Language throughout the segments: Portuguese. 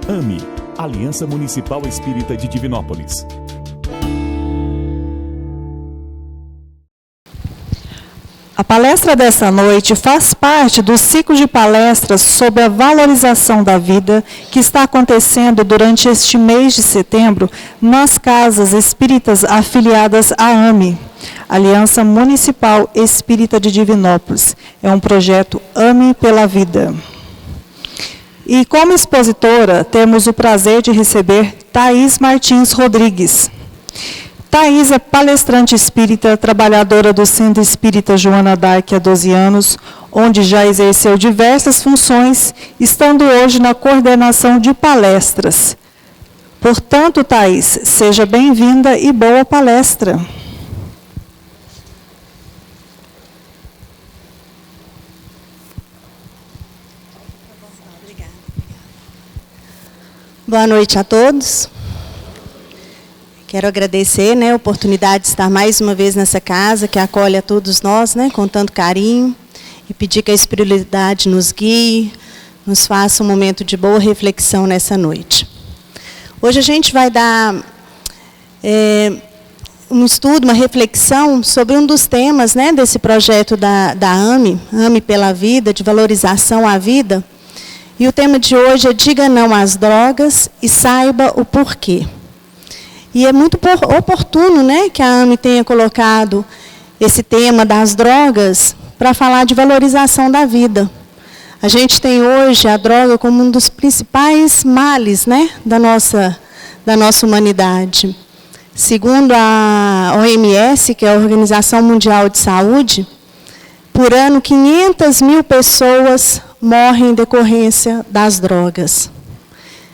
AME, Aliança Municipal Espírita de Divinópolis. A palestra desta noite faz parte do ciclo de palestras sobre a valorização da vida que está acontecendo durante este mês de setembro nas casas espíritas afiliadas à AME, Aliança Municipal Espírita de Divinópolis. É um projeto AME pela Vida. E como expositora, temos o prazer de receber Thaís Martins Rodrigues. Thaís é palestrante espírita, trabalhadora do Centro Espírita Joana d'Arc há 12 anos, onde já exerceu diversas funções, estando hoje na coordenação de palestras. Portanto, Thaís, seja bem-vinda e boa palestra. Boa noite a todos. Quero agradecer, a oportunidade de estar mais uma vez nessa casa, que acolhe a todos nós, com tanto carinho, e pedir que a espiritualidade nos guie, nos faça um momento de boa reflexão nessa noite. Hoje a gente vai dar um estudo, uma reflexão sobre um dos temas, desse projeto da AME, AME pela Vida, de valorização à vida. E o tema de hoje é Diga Não às Drogas e Saiba o Porquê. E é muito oportuno, que a AME tenha colocado esse tema das drogas para falar de valorização da vida. A gente tem hoje a droga como um dos principais males, da nossa humanidade. Segundo a OMS, que é a Organização Mundial de Saúde, por ano 500 mil pessoas morrem em decorrência das drogas.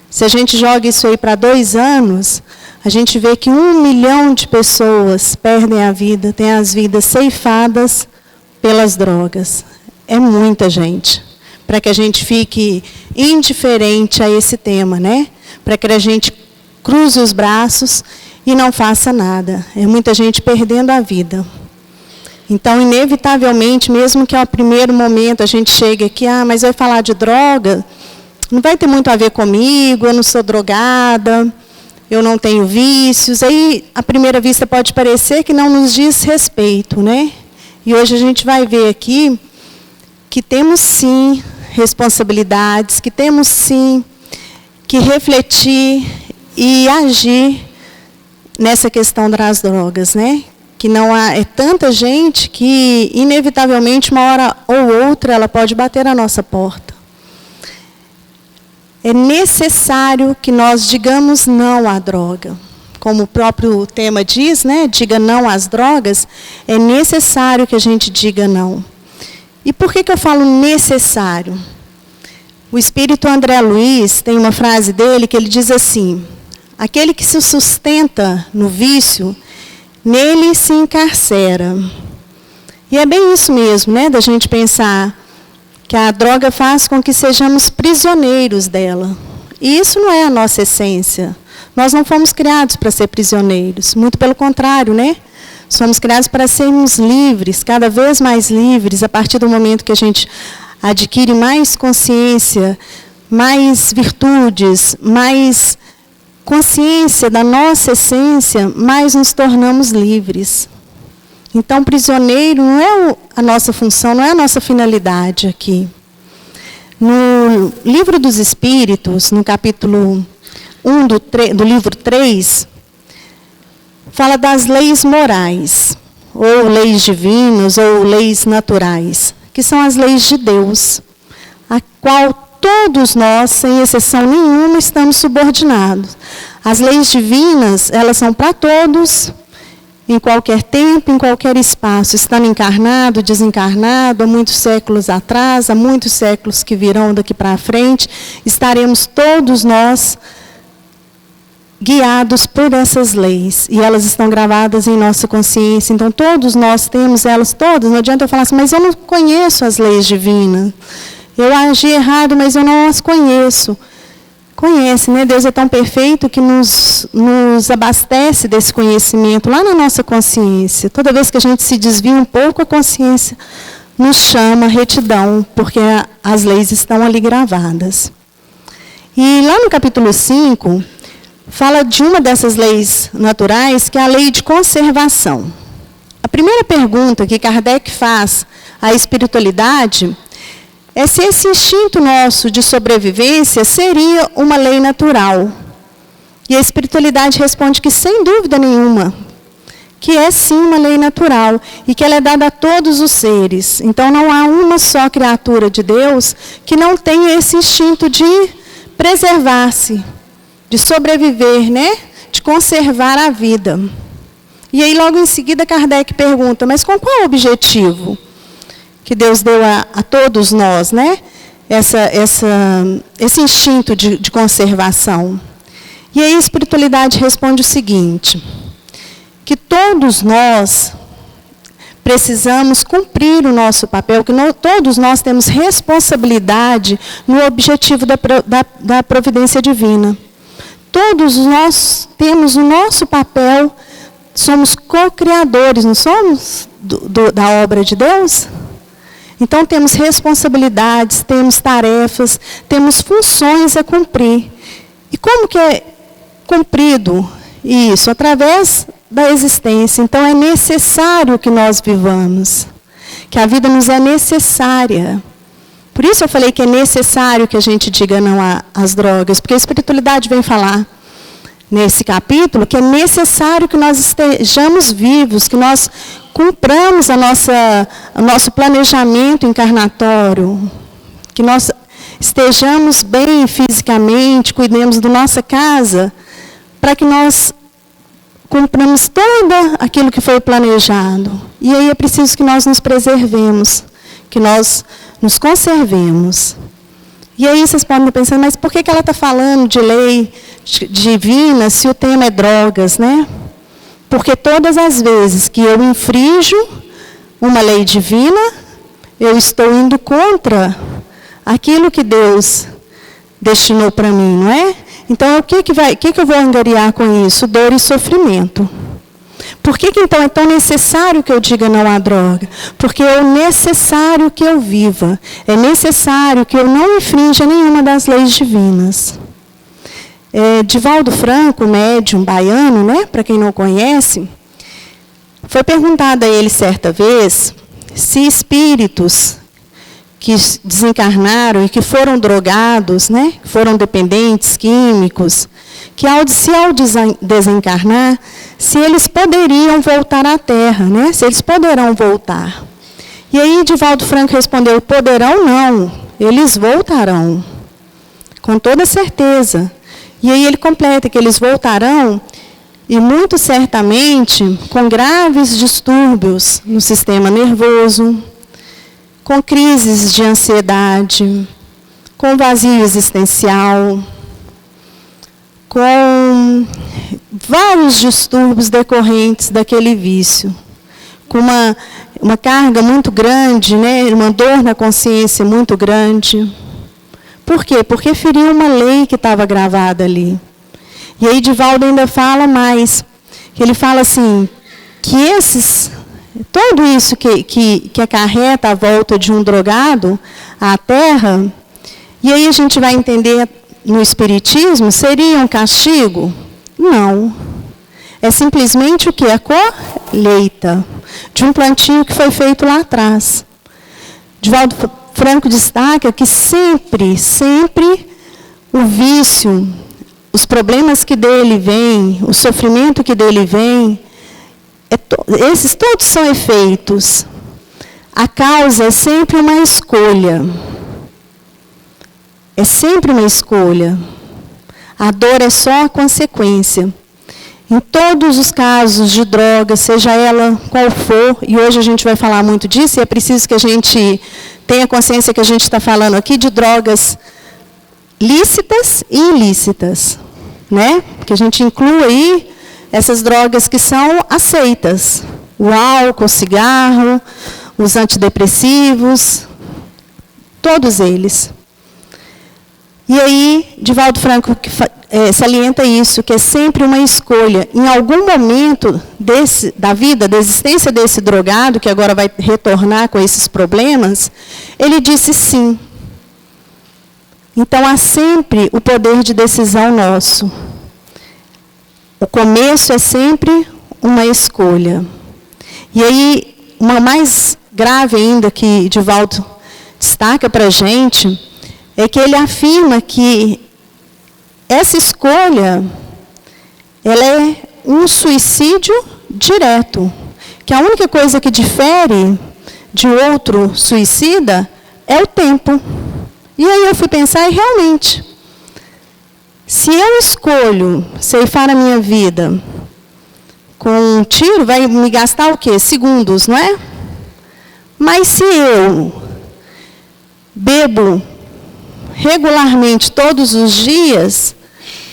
Se a gente joga isso aí para 2 anos, a gente vê que 1 milhão de pessoas perdem a vida, têm as vidas ceifadas pelas drogas. É muita gente. Para que a gente fique indiferente a esse tema, Para que a gente cruze os braços e não faça nada. É muita gente perdendo a vida. Então, inevitavelmente, mesmo que ao primeiro momento a gente chegue aqui, mas vai falar de droga, não vai ter muito a ver comigo, eu não sou drogada, eu não tenho vícios. Aí, à primeira vista, pode parecer que não nos diz respeito, E hoje a gente vai ver aqui que temos, sim, responsabilidades, que temos, sim, que refletir e agir nessa questão das drogas, Que não há tanta gente que, inevitavelmente, uma hora ou outra, ela pode bater à nossa porta. É necessário que nós digamos não à droga. Como o próprio tema diz, diga não às drogas, é necessário que a gente diga não. E por que eu falo necessário? O espírito André Luiz tem uma frase dele que ele diz assim: aquele que se sustenta no vício, nele se encarcera. E é bem isso mesmo, da gente pensar que a droga faz com que sejamos prisioneiros dela. E isso não é a nossa essência. Nós não fomos criados para ser prisioneiros, muito pelo contrário, Somos criados para sermos livres, cada vez mais livres, a partir do momento que a gente adquire mais consciência, mais virtudes, mais consciência da nossa essência, mais nos tornamos livres. Então, prisioneiro não é a nossa função, não é a nossa finalidade aqui. No Livro dos Espíritos, no capítulo 1 do livro 3, fala das leis morais, ou leis divinas, ou leis naturais, que são as leis de Deus, a qual todos nós, sem exceção nenhuma, estamos subordinados. As leis divinas, elas são para todos, em qualquer tempo, em qualquer espaço, estando encarnado, desencarnado, há muitos séculos atrás, há muitos séculos que virão daqui para frente, estaremos todos nós guiados por essas leis, e elas estão gravadas em nossa consciência. Então, todos nós temos elas todas. Não adianta eu falar assim, mas eu não conheço as leis divinas. Eu agi errado, mas eu não as conheço. Conhece, Deus é tão perfeito que nos abastece desse conhecimento lá na nossa consciência. Toda vez que a gente se desvia um pouco, a consciência nos chama retidão, porque as leis estão ali gravadas. E lá no capítulo 5, fala de uma dessas leis naturais, que é a lei de conservação. A primeira pergunta que Kardec faz à espiritualidade é se esse instinto nosso de sobrevivência seria uma lei natural. E a espiritualidade responde que, sem dúvida nenhuma, que é sim uma lei natural e que ela é dada a todos os seres. Então não há uma só criatura de Deus que não tenha esse instinto de preservar-se, de sobreviver, né? De conservar a vida. E aí logo em seguida Kardec pergunta, mas com qual objetivo que Deus deu a todos nós, né? Esse instinto de conservação. E aí a espiritualidade responde o seguinte, que todos nós precisamos cumprir o nosso papel, que todos nós temos responsabilidade no objetivo da providência divina. Todos nós temos o nosso papel, somos co-criadores, não somos da obra de Deus? Então temos responsabilidades, temos tarefas, temos funções a cumprir. E como que é cumprido isso? Através da existência. Então é necessário que nós vivamos, que a vida nos é necessária. Por isso eu falei que é necessário que a gente diga não às drogas, porque a espiritualidade vem falar nesse capítulo que é necessário que nós estejamos vivos, que nós cumpramos o nosso planejamento encarnatório, que nós estejamos bem fisicamente, cuidemos da nossa casa, para que nós cumpramos tudo aquilo que foi planejado. E aí é preciso que nós nos preservemos, que nós nos conservemos. E aí vocês podem pensar, mas por que ela está falando de lei divina se o tema é drogas, né? Porque todas as vezes que eu infrinjo uma lei divina, eu estou indo contra aquilo que Deus destinou para mim, não é? Então, o que eu vou angariar com isso? Dor e sofrimento. Por que então é tão necessário que eu diga não à droga? Porque é necessário que eu viva. É necessário que eu não infrinja nenhuma das leis divinas. Divaldo Franco, médium baiano, né, para quem não conhece, foi perguntado a ele certa vez se espíritos que desencarnaram e que foram drogados, né, que foram dependentes químicos, que ao desencarnar, se eles poderiam voltar à Terra, né, se eles poderão voltar. E aí Divaldo Franco respondeu, poderão não, eles voltarão, com toda certeza. E aí ele completa que eles voltarão, e muito certamente, com graves distúrbios no sistema nervoso, com crises de ansiedade, com vazio existencial, com vários distúrbios decorrentes daquele vício, com uma carga muito grande, né, uma dor na consciência muito grande. Por quê? Porque feriu uma lei que estava gravada ali. E aí Divaldo ainda fala mais, que ele fala assim, que tudo isso que acarreta a volta de um drogado à Terra, e aí a gente vai entender no Espiritismo, seria um castigo? Não. É simplesmente o que? A colheita de um plantio que foi feito lá atrás. Divaldo Franco destaca que sempre o vício, os problemas que dele vêm, o sofrimento que dele vem, esses todos são efeitos. A causa é sempre uma escolha. É sempre uma escolha. A dor é só a consequência. Em todos os casos de droga, seja ela qual for, e hoje a gente vai falar muito disso, e é preciso que a gente tenha consciência que a gente está falando aqui de drogas lícitas e ilícitas, né? Que a gente inclui aí essas drogas que são aceitas. O álcool, o cigarro, os antidepressivos, todos eles. E aí, Divaldo Franco salienta isso, que é sempre uma escolha. Em algum momento da vida, da existência desse drogado, que agora vai retornar com esses problemas, ele disse sim. Então, há sempre o poder de decisão nosso. O começo é sempre uma escolha. E aí, uma mais grave ainda que Divaldo destaca para a gente, é que ele afirma que essa escolha, ela é um suicídio direto. Que a única coisa que difere de outro suicida é o tempo. E aí eu fui pensar, e realmente, se eu escolho ceifar a minha vida com um tiro, vai me gastar o quê? Segundos, não é? Mas se eu bebo regularmente todos os dias,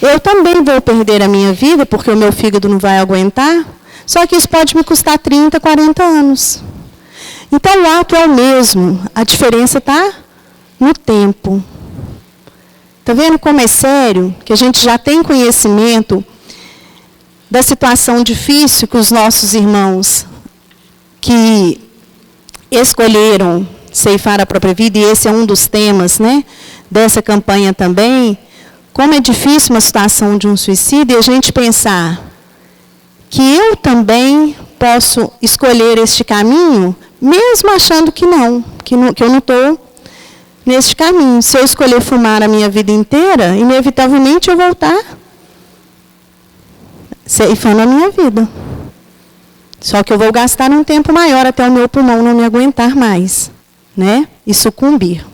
eu também vou perder a minha vida, porque o meu fígado não vai aguentar. Só que isso pode me custar 30, 40 anos. Então, o ato é o mesmo. A diferença está no tempo. Está vendo como é sério? Que a gente já tem conhecimento da situação difícil que os nossos irmãos que escolheram ceifar a própria vida, e esse é um dos temas, né, dessa campanha também, como é difícil uma situação de um suicídio, e a gente pensar que eu também posso escolher este caminho, mesmo achando que eu não estou neste caminho. Se eu escolher fumar a minha vida inteira, inevitavelmente eu vou estar ceifando a minha vida. Só que eu vou gastar um tempo maior até o meu pulmão não me aguentar mais, né? E sucumbir.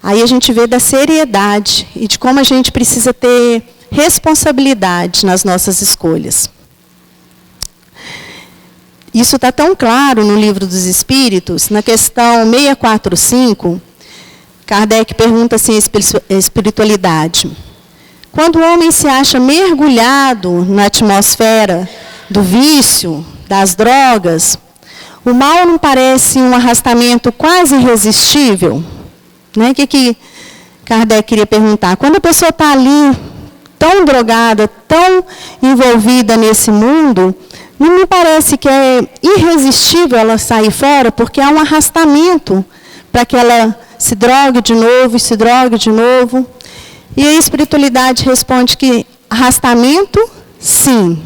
Aí a gente vê da seriedade e de como a gente precisa ter responsabilidade nas nossas escolhas. Isso está tão claro no Livro dos Espíritos, na questão 645, Kardec pergunta assim a espiritualidade. Quando o homem se acha mergulhado na atmosfera do vício, das drogas, o mal não parece um arrastamento quase irresistível? Né? O que Kardec queria perguntar? Quando a pessoa está ali, tão drogada, tão envolvida nesse mundo, não me parece que é irresistível ela sair fora, porque há um arrastamento para que ela se drogue de novo e se drogue de novo. E a espiritualidade responde que arrastamento, sim.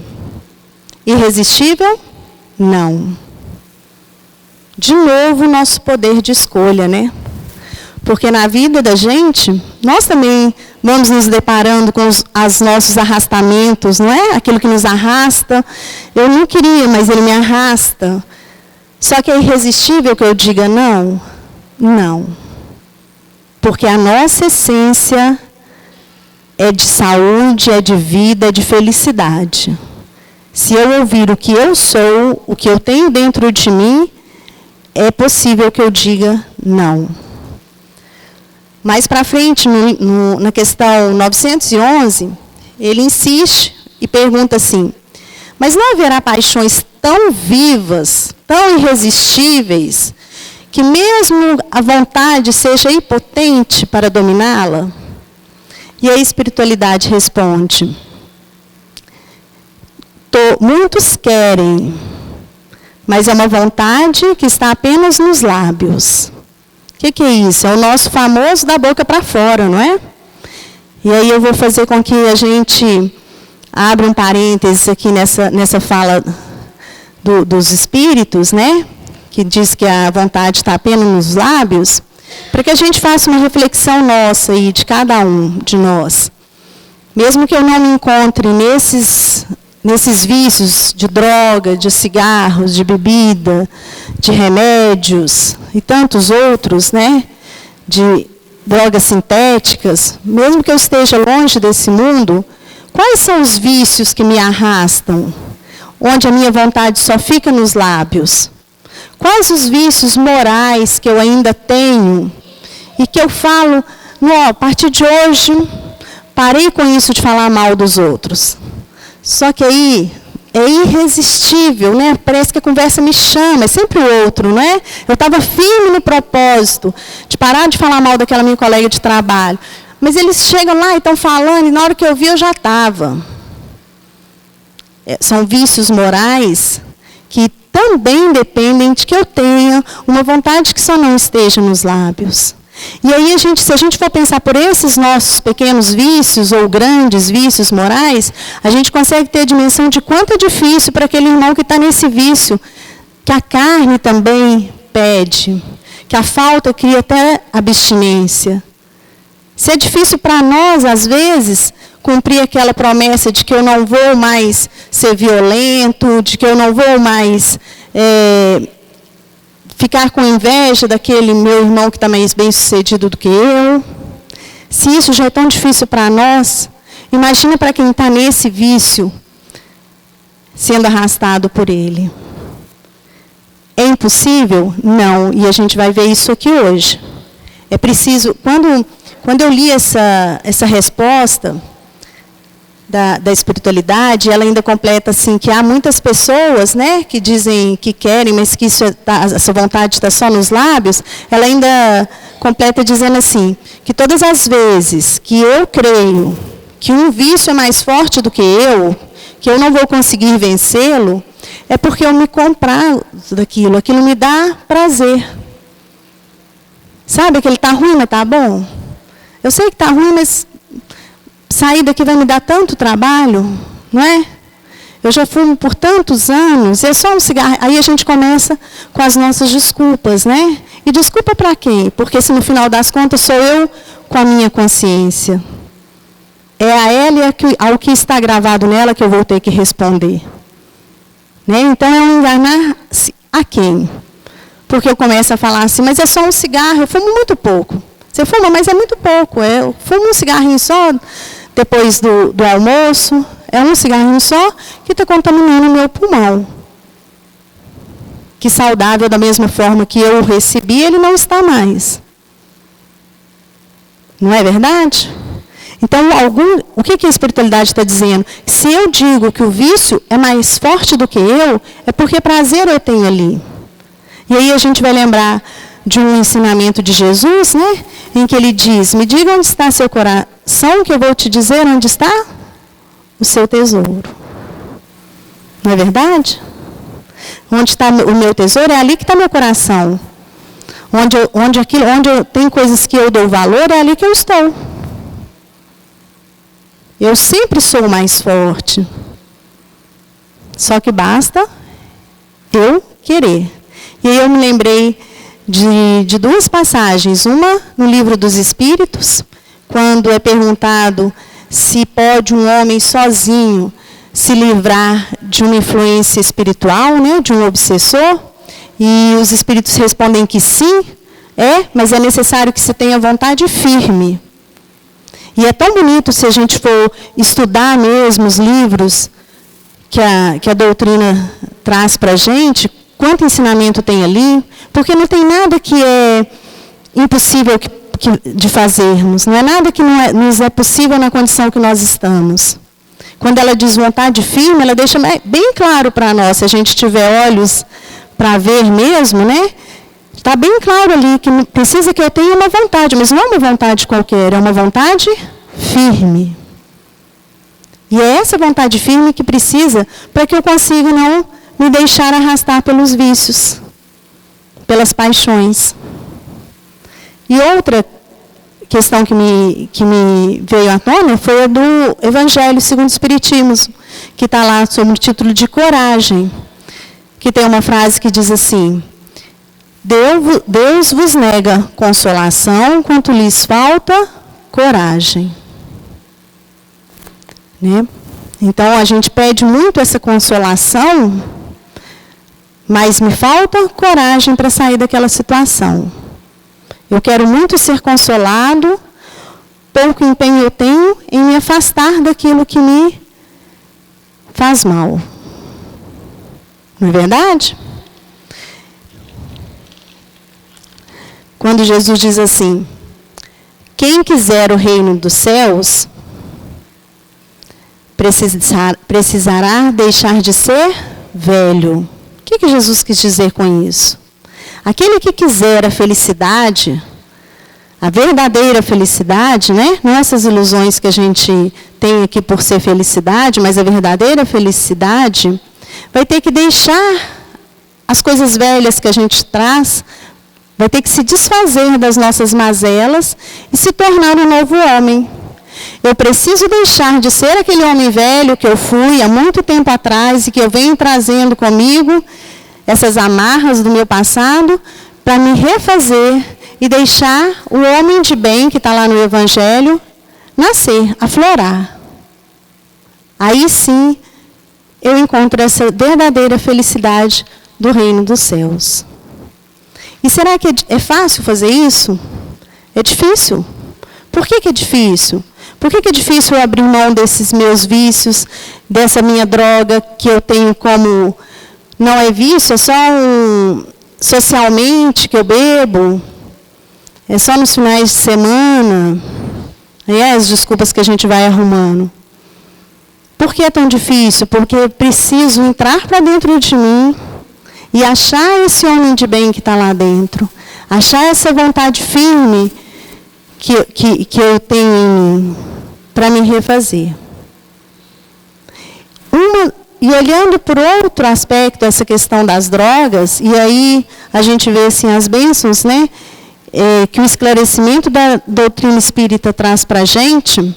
Irresistível, não. De novo, o nosso poder de escolha, né? Porque na vida da gente, nós também vamos nos deparando com os nossos arrastamentos, não é? Aquilo que nos arrasta. Eu não queria, mas ele me arrasta. Só que é irresistível que eu diga não? Não. Porque a nossa essência é de saúde, é de vida, é de felicidade. Se eu ouvir o que eu sou, o que eu tenho dentro de mim, é possível que eu diga não. Mais para frente, na questão 911, ele insiste e pergunta assim, mas não haverá paixões tão vivas, tão irresistíveis, que mesmo a vontade seja impotente para dominá-la? E a espiritualidade responde, muitos querem, mas é uma vontade que está apenas nos lábios. O que é isso? É o nosso famoso da boca para fora, não é? E aí eu vou fazer com que a gente abra um parênteses aqui nessa fala dos espíritos, né? Que diz que a vontade está apenas nos lábios, para que a gente faça uma reflexão nossa aí, de cada um de nós. Mesmo que eu não me encontre nesses vícios de droga, de cigarros, de bebida, de remédios e tantos outros, né, de drogas sintéticas, mesmo que eu esteja longe desse mundo, quais são os vícios que me arrastam, onde a minha vontade só fica nos lábios? Quais os vícios morais que eu ainda tenho e que eu falo, não, a partir de hoje, parei com isso de falar mal dos outros. Só que aí é irresistível, né? Parece que a conversa me chama, é sempre o outro, não é? Eu estava firme no propósito de parar de falar mal daquela minha colega de trabalho. Mas eles chegam lá e estão falando, e na hora que eu vi, eu já estava. São vícios morais que também dependem de que eu tenha uma vontade que só não esteja nos lábios. E aí, se a gente for pensar por esses nossos pequenos vícios ou grandes vícios morais, a gente consegue ter a dimensão de quanto é difícil para aquele irmão que está nesse vício, que a carne também pede, que a falta cria até abstinência. Se é difícil para nós, às vezes, cumprir aquela promessa de que eu não vou mais ser violento, de que eu não vou mais ficar com inveja daquele meu irmão que está mais bem-sucedido do que eu. Se isso já é tão difícil para nós, imagina para quem está nesse vício, sendo arrastado por ele. É impossível? Não. E a gente vai ver isso aqui hoje. É preciso... Quando eu li essa resposta da espiritualidade, ela ainda completa assim, que há muitas pessoas, né, que dizem que querem, mas que essa vontade está só nos lábios. Ela ainda completa dizendo assim, que todas as vezes que eu creio que um vício é mais forte do que eu não vou conseguir vencê-lo, é porque eu me comprar daquilo, aquilo me dá prazer. Sabe que ele está ruim, mas está bom? Eu sei que está ruim, mas sair daqui vai me dar tanto trabalho, não é? Eu já fumo por tantos anos, é só um cigarro. Aí a gente começa com as nossas desculpas, né? E desculpa para quem? Porque se no final das contas sou eu com a minha consciência. É a ela e ao que está gravado nela que eu vou ter que responder. Né? Então é um enganar a quem? Porque eu começo a falar assim, mas é só um cigarro, eu fumo muito pouco. Você fuma, mas é muito pouco. Eu fumo um cigarrinho só depois do almoço. É um cigarrinho só que está contaminando o meu pulmão. Que saudável da mesma forma que eu o recebi, ele não está mais. Não é verdade? Então, o que a espiritualidade está dizendo? Se eu digo que o vício é mais forte do que eu, é porque prazer eu tenho ali. E aí a gente vai lembrar de um ensinamento de Jesus, né, em que ele diz, me diga onde está seu coração, que eu vou te dizer onde está o seu tesouro. Não é verdade? Onde está o meu tesouro, é ali que está meu coração. Onde eu tenho coisas que eu dou valor, é ali que eu estou. Eu sempre sou o mais forte. Só que basta eu querer. E aí eu me lembrei de duas passagens. Uma no Livro dos Espíritos, quando é perguntado se pode um homem sozinho se livrar de uma influência espiritual, né, de um obsessor. E os espíritos respondem que sim, mas é necessário que se tenha vontade firme. E é tão bonito se a gente for estudar mesmo os livros que a doutrina traz para a gente, quanto ensinamento tem ali, porque não tem nada que é impossível de fazermos, não é nada que nos é possível na condição que nós estamos. Quando ela diz vontade firme, ela deixa bem claro para nós, se a gente tiver olhos para ver mesmo, né? Está bem claro ali que precisa que eu tenha uma vontade, mas não é uma vontade qualquer, é uma vontade firme. E é essa vontade firme que precisa para que eu consiga não me deixar arrastar pelos vícios, pelas paixões. E outra questão que me veio à tona foi a do Evangelho segundo o Espiritismo, que está lá sob o título de coragem, que tem uma frase que diz assim, Deus vos nega consolação, quanto lhes falta coragem. Né? Então, a gente pede muito essa consolação, mas me falta coragem para sair daquela situação. Eu quero muito ser consolado, pouco empenho eu tenho em me afastar daquilo que me faz mal. Não é verdade? Quando Jesus diz assim, quem quiser o reino dos céus, precisará deixar de ser velho. O que Jesus quis dizer com isso? Aquele que quiser a felicidade, a verdadeira felicidade, né? Não essas ilusões que a gente tem aqui por ser felicidade, mas a verdadeira felicidade, vai ter que deixar as coisas velhas que a gente traz vai ter que se desfazer das nossas mazelas e se tornar um novo homem. Eu preciso deixar de ser aquele homem velho que eu fui há muito tempo atrás e que eu venho trazendo comigo, essas amarras do meu passado, para me refazer e deixar o homem de bem que está lá no Evangelho nascer, aflorar. Aí sim, eu encontro essa verdadeira felicidade do reino dos céus. E será que é fácil fazer isso? É difícil. Por que é difícil? Por que é difícil eu abrir mão desses meus vícios, dessa minha droga que eu tenho como... Não é vício, é só socialmente que eu bebo, é só nos finais de semana, e as desculpas que a gente vai arrumando. Por que é tão difícil? Porque eu preciso entrar para dentro de mim e achar esse homem de bem que está lá dentro, achar essa vontade firme que eu tenho em mim, para me refazer. E olhando por outro aspecto, essa questão das drogas, e aí a gente vê assim, as bênçãos, né, que o esclarecimento da doutrina espírita traz para a gente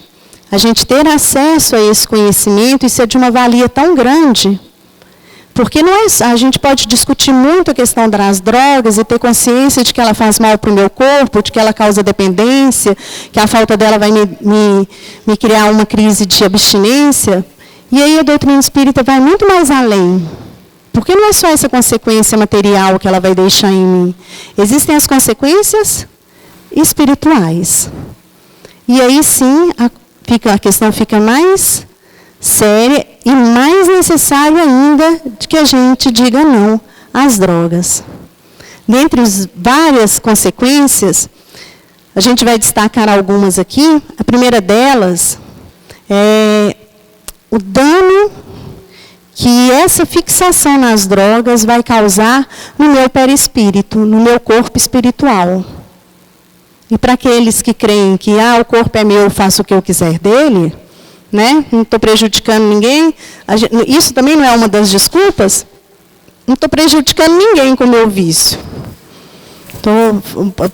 ter acesso a esse conhecimento, isso é de uma valia tão grande. Porque a gente pode discutir muito a questão das drogas e ter consciência de que ela faz mal para o meu corpo, de que ela causa dependência, que a falta dela vai me criar uma crise de abstinência. E aí a doutrina espírita vai muito mais além. Porque não é só essa consequência material que ela vai deixar em mim. Existem as consequências espirituais. E aí sim a questão fica mais séria e mais necessário ainda de que a gente diga não às drogas. Dentre as várias consequências, a gente vai destacar algumas aqui. A primeira delas é o dano que essa fixação nas drogas vai causar no meu perispírito, no meu corpo espiritual. E para aqueles que creem que o corpo é meu, eu faço o que eu quiser dele, né? Não estou prejudicando ninguém. Isso também não é uma das desculpas. Não estou prejudicando ninguém com o meu vício.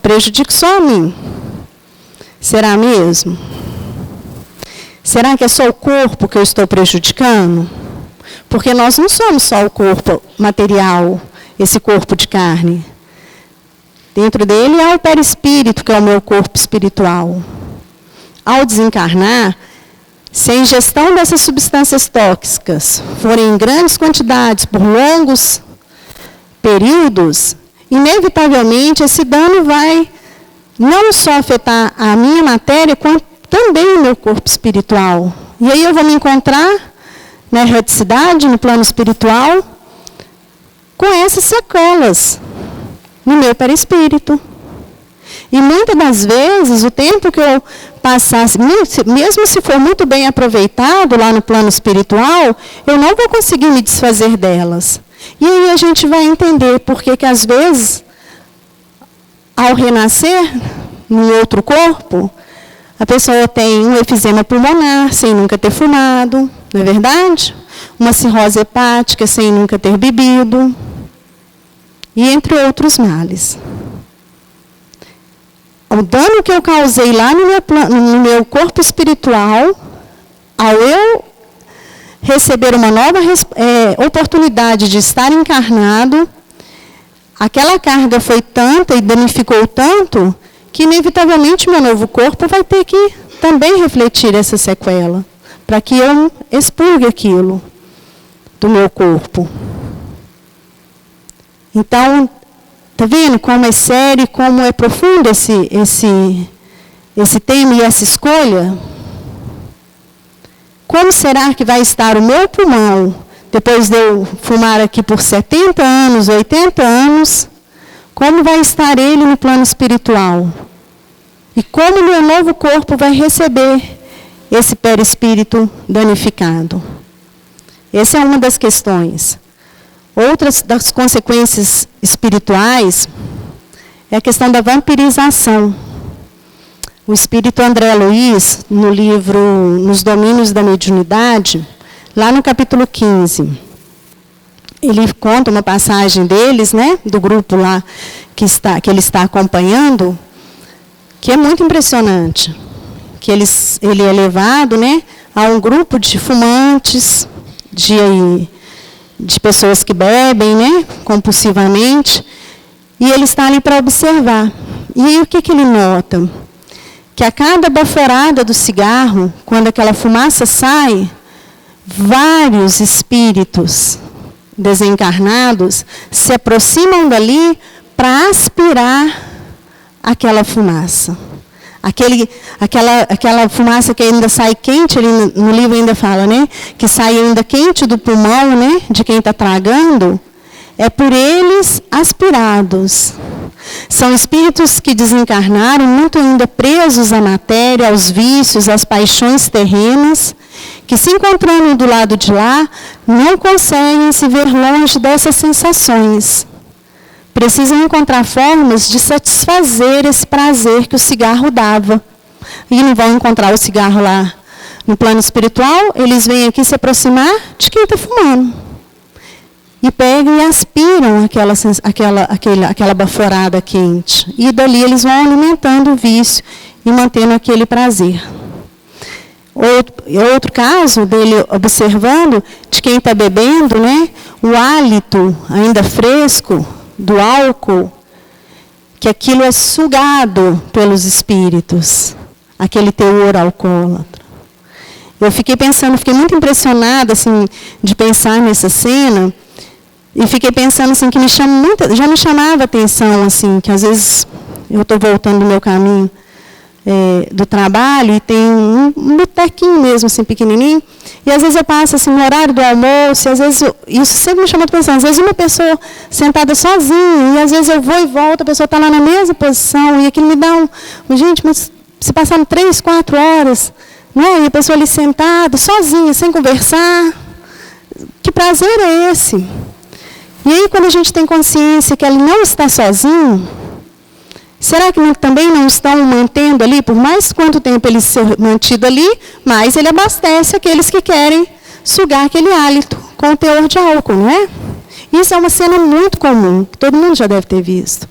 Prejudico só a mim. Será mesmo? Será que é só o corpo que eu estou prejudicando? Porque nós não somos só o corpo material, esse corpo de carne. Dentro dele há o perispírito, que é o meu corpo espiritual. Ao desencarnar, se a ingestão dessas substâncias tóxicas forem em grandes quantidades por longos períodos, inevitavelmente esse dano vai não só afetar a minha matéria, quanto também o meu corpo espiritual. E aí eu vou me encontrar na erraticidade, no plano espiritual, com essas sequelas no meu perispírito. E muitas das vezes, o tempo que eu passasse, mesmo se for muito bem aproveitado lá no plano espiritual, eu não vou conseguir me desfazer delas. E aí a gente vai entender por que às vezes, ao renascer num outro corpo, a pessoa tem um efizema pulmonar sem nunca ter fumado, não é verdade? Uma cirrose hepática sem nunca ter bebido, e entre outros males. O dano que eu causei lá no meu corpo espiritual, ao eu receber uma nova oportunidade de estar encarnado, aquela carga foi tanta e danificou tanto, que inevitavelmente meu novo corpo vai ter que também refletir essa sequela, para que eu expurgue aquilo do meu corpo. Então, está vendo como é sério, como é profundo esse tema e essa escolha? Como será que vai estar o meu pulmão, depois de eu fumar aqui por 70 anos, 80 anos, como vai estar ele no plano espiritual? E como o meu novo corpo vai receber esse perispírito danificado? Essa é uma das questões. Outras das consequências espirituais é a questão da vampirização. O espírito André Luiz, no livro Nos Domínios da Mediunidade, lá no capítulo 15, ele conta uma passagem deles, né, do grupo lá que ele está acompanhando, que é muito impressionante. Que ele é levado, né, a um grupo de fumantes, de pessoas que bebem, né, compulsivamente, e ele está ali para observar. E aí o que ele nota? Que a cada baforada do cigarro, quando aquela fumaça sai, vários espíritos desencarnados se aproximam dali para aspirar aquela fumaça. Aquela fumaça que ainda sai quente, ali no livro ainda fala, né, que sai ainda quente do pulmão, né, de quem está tragando, é por eles aspirados. São espíritos que desencarnaram muito ainda presos à matéria, aos vícios, às paixões terrenas, que se encontrando do lado de lá, não conseguem se ver longe dessas sensações. Precisam encontrar formas de satisfazer esse prazer que o cigarro dava. E não vão encontrar o cigarro lá no plano espiritual, eles vêm aqui se aproximar de quem está fumando. E pegam e aspiram aquela baforada quente. E dali eles vão alimentando o vício e mantendo aquele prazer. Outro caso dele observando de quem está bebendo, né, o hálito ainda fresco do álcool, que aquilo é sugado pelos espíritos, aquele teor alcoólatra. Eu fiquei muito impressionada assim, de pensar nessa cena, e fiquei pensando assim, que já me chamava a atenção, assim, que às vezes eu estou voltando no meu caminho do trabalho e tem um botequinho mesmo, assim, pequenininho, e às vezes eu passo assim, no horário do almoço, e às vezes isso sempre me chama a atenção, às vezes uma pessoa sentada sozinha, e às vezes eu vou e volto, a pessoa está lá na mesma posição, e aquilo me dá gente, mas se passaram 3, 4 horas, né, e a pessoa ali sentada, sozinha, sem conversar, que prazer é esse? E aí, quando a gente tem consciência que ele não está sozinho, será que também não estão mantendo ali, por mais quanto tempo ele ser mantido ali, mais ele abastece aqueles que querem sugar aquele hálito com o teor de álcool, não é? Isso é uma cena muito comum, que todo mundo já deve ter visto.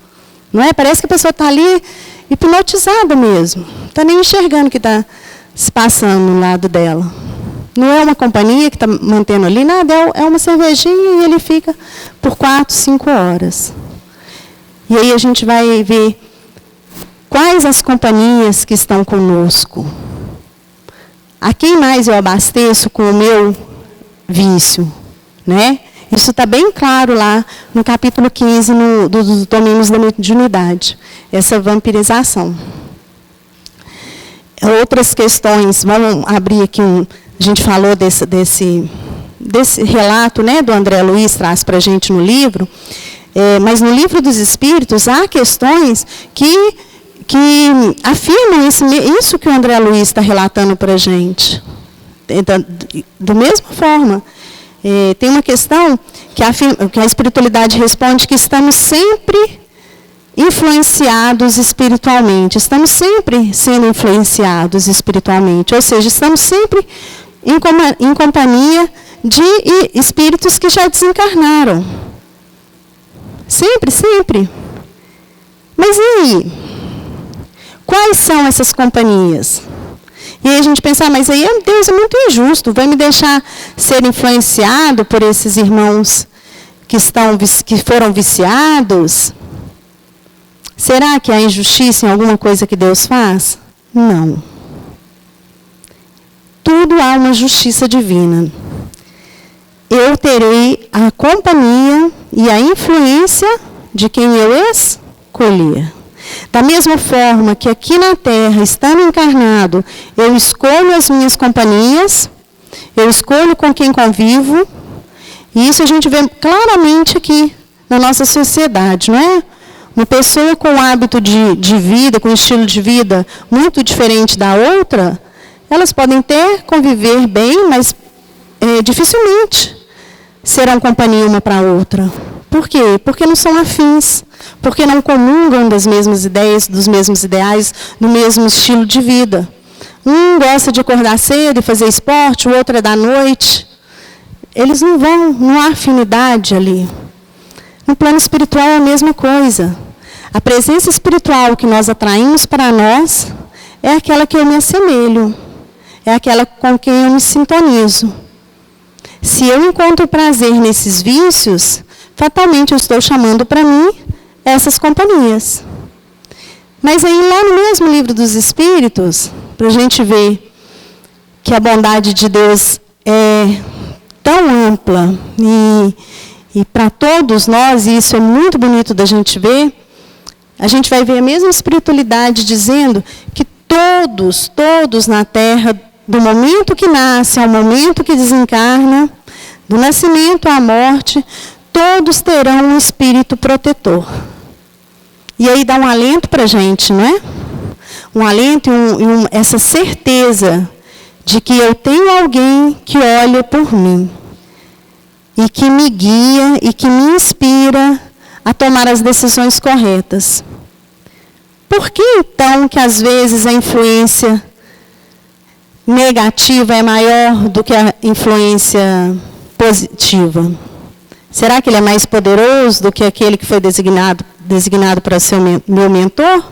Não é? Parece que a pessoa está ali hipnotizada mesmo, não está nem enxergando o que está se passando no lado dela. Não é uma companhia que está mantendo ali, nada, é uma cervejinha e ele fica por 4, 5 horas. E aí a gente vai ver quais as companhias que estão conosco. A quem mais eu abasteço com o meu vício, né? Isso está bem claro lá no capítulo 15 dos domínios da mediunidade, essa vampirização. Outras questões, vamos abrir aqui a gente falou desse relato, né, do André Luiz, traz para a gente no livro, mas no livro dos Espíritos há questões que afirmam isso que o André Luiz está relatando para a gente. Da mesma forma, tem uma questão que a espiritualidade responde que estamos sempre influenciados espiritualmente, estamos sempre sendo influenciados espiritualmente, ou seja, estamos sempre em companhia de espíritos que já desencarnaram. Sempre, sempre. Mas e aí? Quais são essas companhias? E aí a gente pensa, mas aí Deus é muito injusto, vai me deixar ser influenciado por esses irmãos que foram viciados? Será que há injustiça em alguma coisa que Deus faz? Não. Tudo há uma justiça divina. Eu terei a companhia e a influência de quem eu escolher. Da mesma forma que aqui na Terra, estando encarnado, eu escolho as minhas companhias, eu escolho com quem convivo, e isso a gente vê claramente aqui na nossa sociedade, não é? Uma pessoa com um hábito de vida, com um estilo de vida muito diferente da outra, elas podem conviver bem, mas dificilmente serão companhia uma para a outra. Por quê? Porque não são afins, porque não comungam das mesmas ideias, dos mesmos ideais, do mesmo estilo de vida. Um gosta de acordar cedo e fazer esporte, o outro é da noite. eles não há afinidade ali. No plano espiritual é a mesma coisa. A presença espiritual que nós atraímos para nós é aquela que eu me assemelho, é aquela com quem eu me sintonizo. Se eu encontro prazer nesses vícios, fatalmente eu estou chamando para mim essas companhias. Mas aí, lá no mesmo livro dos Espíritos, para a gente ver que a bondade de Deus é tão ampla e para todos nós, e isso é muito bonito da gente ver, a gente vai ver a mesma espiritualidade dizendo que todos na Terra, do momento que nasce ao momento que desencarna, do nascimento à morte, todos terão um espírito protetor. E aí dá um alento para a gente, não é? Um alento e essa certeza de que eu tenho alguém que olha por mim e que me guia e que me inspira a tomar as decisões corretas. Por que, então, que às vezes a influência negativa é maior do que a influência positiva? Será que ele é mais poderoso do que aquele que foi designado para ser meu mentor?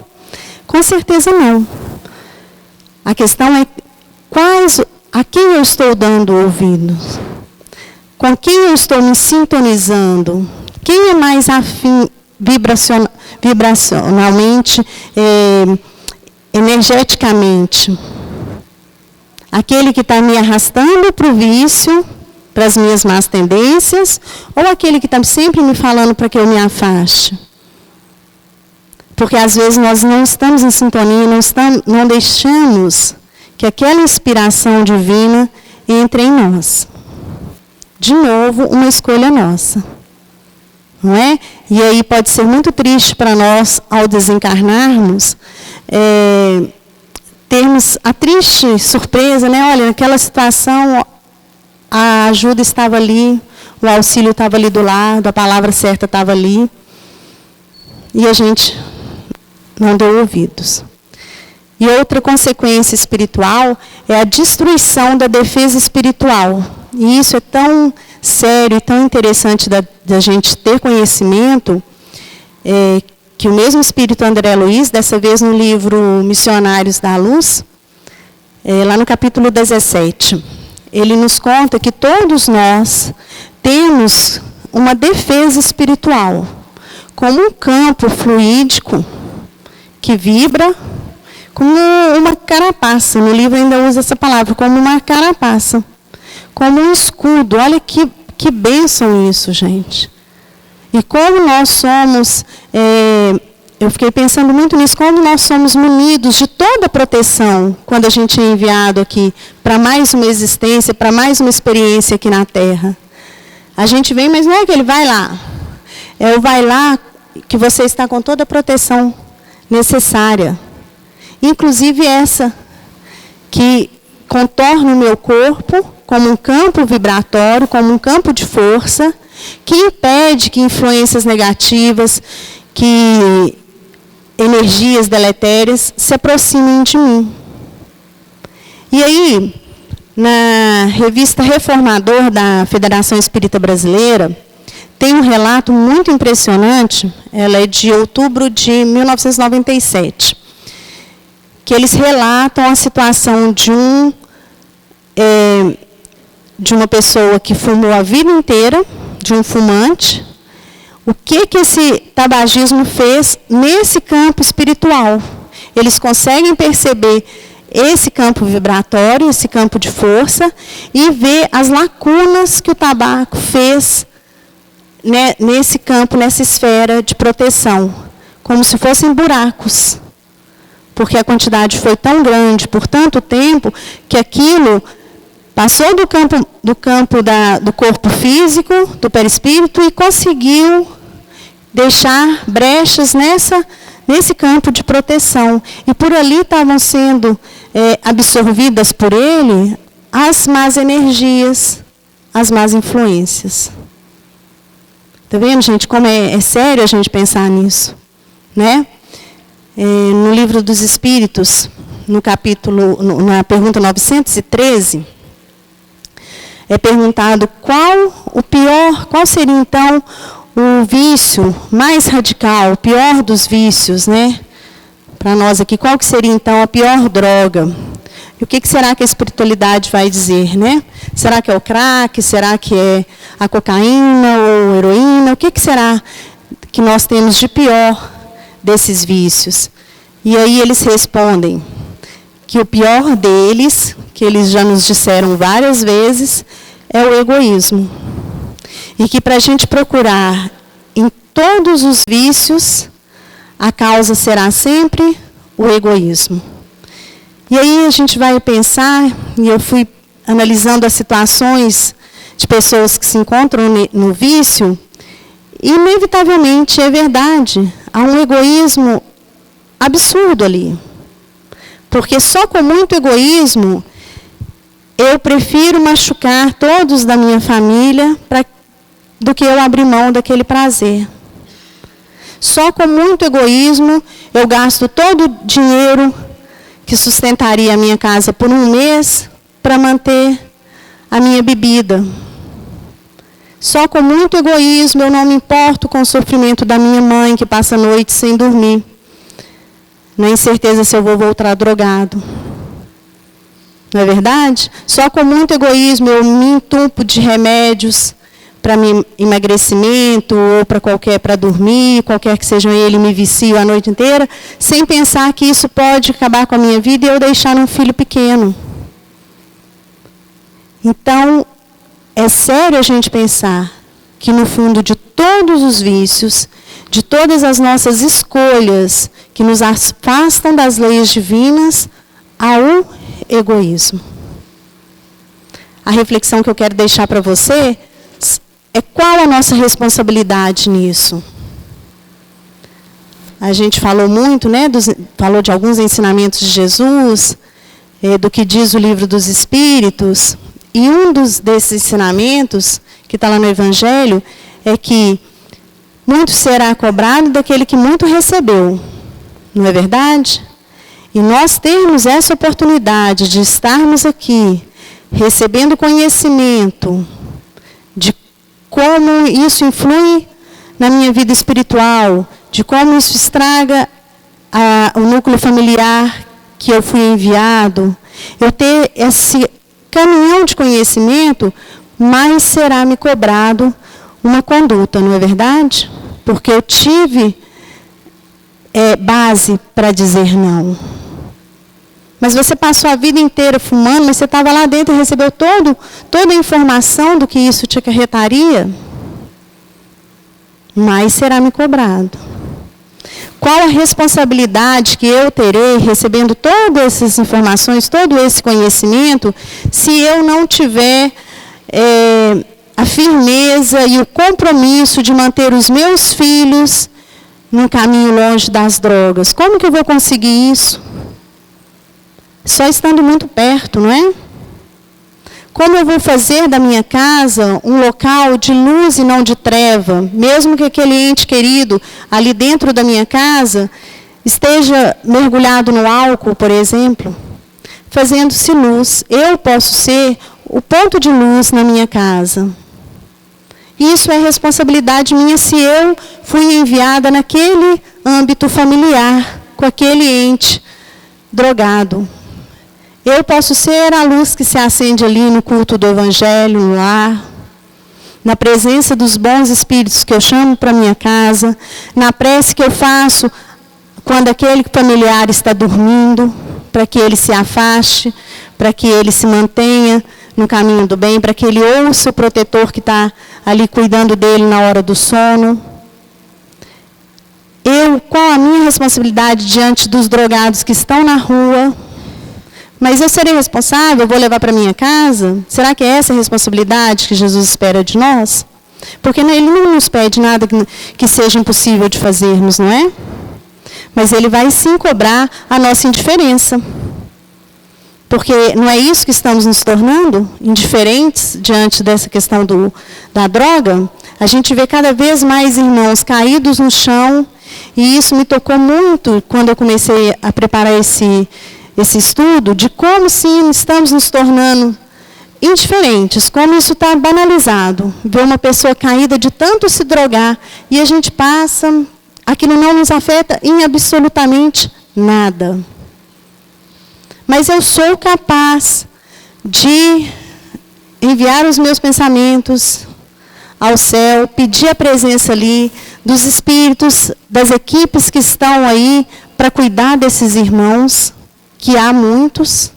Com certeza não. A questão é a quem eu estou dando ouvidos? Com quem eu estou me sintonizando? Quem é mais afim vibracionalmente, energeticamente? Aquele que está me arrastando para o vício, para as minhas más tendências, ou aquele que está sempre me falando para que eu me afaste? Porque às vezes nós não estamos em sintonia, não deixamos que aquela inspiração divina entre em nós. De novo, uma escolha nossa. Não é? E aí pode ser muito triste para nós, ao desencarnarmos, termos a triste surpresa, né? Olha, naquela situação, a ajuda estava ali, o auxílio estava ali do lado, a palavra certa estava ali, e a gente não deu ouvidos. E outra consequência espiritual é a destruição da defesa espiritual. E isso é tão sério e tão interessante da gente ter conhecimento, que o mesmo Espírito André Luiz, dessa vez no livro Missionários da Luz, lá no capítulo 17, ele nos conta que todos nós temos uma defesa espiritual, como um campo fluídico que vibra, como uma carapaça. No livro ainda usa essa palavra, como uma carapaça, como um escudo. Olha que bênção isso, gente. E como nós somos, eu fiquei pensando muito nisso, como nós somos munidos de toda a proteção quando a gente é enviado aqui para mais uma existência, para mais uma experiência aqui na Terra. A gente vem, mas não é que ele vai lá. É o vai lá que você está com toda a proteção necessária. Inclusive essa, que contorna o meu corpo como um campo vibratório, como um campo de força, que impede que influências negativas, que energias deletérias se aproximem de mim. E aí, na revista Reformador da Federação Espírita Brasileira, tem um relato muito impressionante, ela é de outubro de 1997, que eles relatam a situação de uma pessoa que fumou a vida inteira, de um fumante, o que esse tabagismo fez nesse campo espiritual. Eles conseguem perceber esse campo vibratório, esse campo de força, e ver as lacunas que o tabaco fez, né, nesse campo, nessa esfera de proteção, como se fossem buracos. Porque a quantidade foi tão grande por tanto tempo que aquilo passou do campo do corpo físico, do perispírito, e conseguiu deixar brechas nesse campo de proteção. E por ali estavam sendo absorvidas por ele as más energias, as más influências. Está vendo, gente, como é sério a gente pensar nisso? Né? No Livro dos Espíritos, no capítulo, na pergunta 913, é perguntado qual seria então o vício mais radical, o pior dos vícios, né? Para nós aqui, qual que seria então a pior droga? E o que será que a espiritualidade vai dizer, né? Será que é o crack? Será que é a cocaína ou a heroína? O que será que nós temos de pior desses vícios? E aí eles respondem que o pior deles, que eles já nos disseram várias vezes, é o egoísmo. E que para a gente procurar em todos os vícios, a causa será sempre o egoísmo. E aí a gente vai pensar, e eu fui analisando as situações de pessoas que se encontram no vício, e inevitavelmente é verdade, há um egoísmo absurdo ali. Porque só com muito egoísmo, eu prefiro machucar todos da minha família do que eu abrir mão daquele prazer. Só com muito egoísmo, eu gasto todo o dinheiro que sustentaria a minha casa por um mês para manter a minha bebida. Só com muito egoísmo, eu não me importo com o sofrimento da minha mãe, que passa a noite sem dormir. Na incerteza se eu vou voltar drogado. Não é verdade? Só com muito egoísmo, eu me entupo de remédios para emagrecimento ou para dormir, qualquer que sejam ele, me vicio a noite inteira, sem pensar que isso pode acabar com a minha vida e eu deixar um filho pequeno. Então, é sério a gente pensar que no fundo de todos os vícios, de todas as nossas escolhas que nos afastam das leis divinas, há o egoísmo. A reflexão que eu quero deixar para você é qual a nossa responsabilidade nisso. A gente falou muito, né, falou de alguns ensinamentos de Jesus, do que diz o livro dos Espíritos, e um desses ensinamentos, que está lá no Evangelho, é que muito será cobrado daquele que muito recebeu. Não é verdade? E nós termos essa oportunidade de estarmos aqui, recebendo conhecimento de como isso influi na minha vida espiritual, de como isso estraga o núcleo familiar que eu fui enviado, eu ter esse caminhão de conhecimento, mais será me cobrado uma conduta, não é verdade? Porque eu tive base para dizer não. Mas você passou a vida inteira fumando, mas você estava lá dentro e recebeu toda a informação do que isso te acarretaria, mais será me cobrado. Qual a responsabilidade que eu terei recebendo todas essas informações, todo esse conhecimento, se eu não tiver a firmeza e o compromisso de manter os meus filhos num caminho longe das drogas? Como que eu vou conseguir isso? Só estando muito perto, não é? Como eu vou fazer da minha casa um local de luz e não de treva, mesmo que aquele ente querido ali dentro da minha casa esteja mergulhado no álcool, por exemplo, fazendo-se luz? Eu posso ser o ponto de luz na minha casa. Isso é responsabilidade minha se eu fui enviada naquele âmbito familiar, com aquele ente drogado. Eu posso ser a luz que se acende ali no culto do Evangelho, no lar, na presença dos bons espíritos que eu chamo para minha casa, na prece que eu faço quando aquele familiar está dormindo, para que ele se afaste, para que ele se mantenha no caminho do bem, para que ele ouça o protetor que está ali cuidando dele na hora do sono. Qual a minha responsabilidade diante dos drogados que estão na rua? Mas eu serei responsável, eu vou levar para minha casa? Será que é essa a responsabilidade que Jesus espera de nós? Porque Ele não nos pede nada que seja impossível de fazermos, não é? Mas Ele vai sim cobrar a nossa indiferença. Porque não é isso que estamos nos tornando? Indiferentes diante dessa questão da droga? A gente vê cada vez mais irmãos caídos no chão, e isso me tocou muito quando eu comecei a preparar esse estudo, de como sim estamos nos tornando indiferentes, como isso está banalizado. Ver uma pessoa caída de tanto se drogar e a gente passa, aquilo não nos afeta em absolutamente nada. Mas eu sou capaz de enviar os meus pensamentos ao céu, pedir a presença ali dos espíritos, das equipes que estão aí para cuidar desses irmãos, que há muitos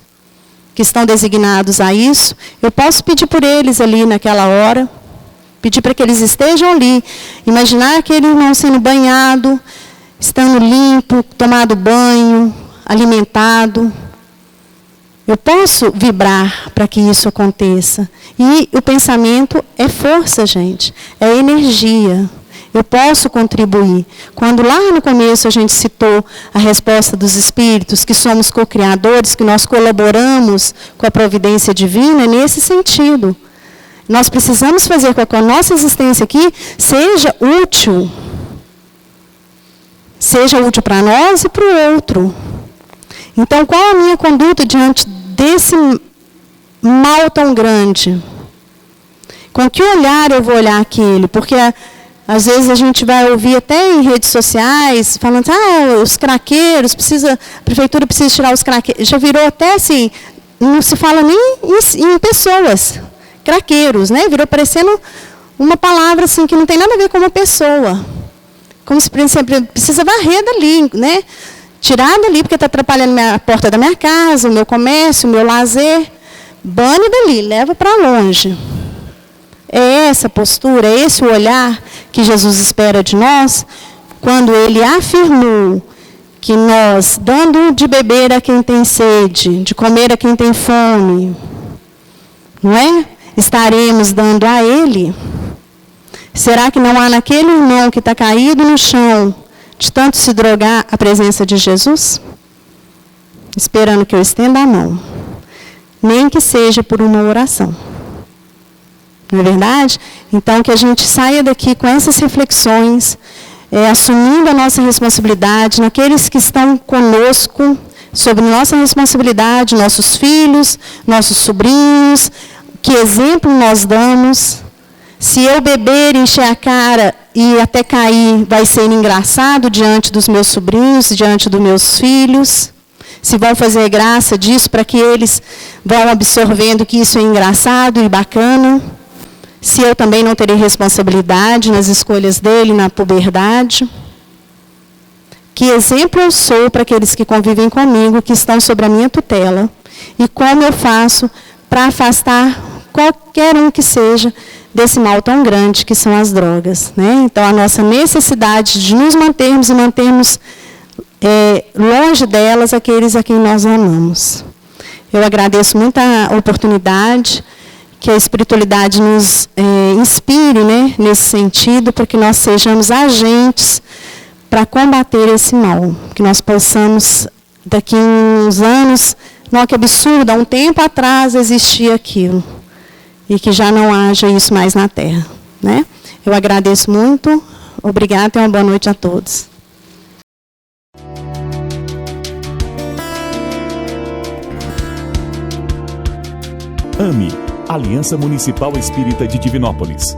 que estão designados a isso. Eu posso pedir por eles ali naquela hora, pedir para que eles estejam ali, imaginar aquele irmão sendo banhado, estando limpo, tomado banho, alimentado. Eu posso vibrar para que isso aconteça. E o pensamento é força, gente, é energia. Eu posso contribuir. Quando lá no começo a gente citou a resposta dos espíritos, que somos co-criadores, que nós colaboramos com a providência divina, é nesse sentido. Nós precisamos fazer com que a nossa existência aqui seja útil. Seja útil para nós e para o outro. Então, qual a minha conduta diante desse mal tão grande? Com que olhar eu vou olhar aquele? Porque às vezes a gente vai ouvir até em redes sociais, falando, os craqueiros, a prefeitura precisa tirar os craqueiros. Já virou até assim, não se fala nem em pessoas, craqueiros, né? Virou parecendo uma palavra assim, que não tem nada a ver com uma pessoa. Como se precisa varrer dali, né? Tirar dali, porque está atrapalhando a porta da minha casa, o meu comércio, o meu lazer. Bane dali, leva para longe. É essa postura, é esse o olhar que Jesus espera de nós, quando Ele afirmou que nós, dando de beber a quem tem sede, de comer a quem tem fome, não é? Estaremos dando a Ele. Será que não há naquele irmão que está caído no chão, de tanto se drogar, a presença de Jesus? Esperando que eu estenda a mão. Nem que seja por uma oração. Não é verdade? Então, que a gente saia daqui com essas reflexões, assumindo a nossa responsabilidade, naqueles que estão conosco, sobre nossa responsabilidade, nossos filhos, nossos sobrinhos, que exemplo nós damos. Se eu beber, encher a cara e até cair, vai ser engraçado diante dos meus sobrinhos, diante dos meus filhos. Se vão fazer graça disso, para que eles vão absorvendo que isso é engraçado e bacana. Se eu também não terei responsabilidade nas escolhas dele, na puberdade. Que exemplo eu sou para aqueles que convivem comigo, que estão sob a minha tutela. E como eu faço para afastar qualquer um que seja desse mal tão grande que são as drogas, né? Então, a nossa necessidade de nos mantermos e mantermos longe delas aqueles a quem nós amamos. Eu agradeço muito a oportunidade, que a espiritualidade nos inspire, né, nesse sentido, para que nós sejamos agentes para combater esse mal. Que nós possamos, daqui a uns anos, não, que absurdo, há um tempo atrás existia aquilo. E que já não haja isso mais na Terra, né? Eu agradeço muito. Obrigada e uma boa noite a todos. AME, Aliança Municipal Espírita de Divinópolis.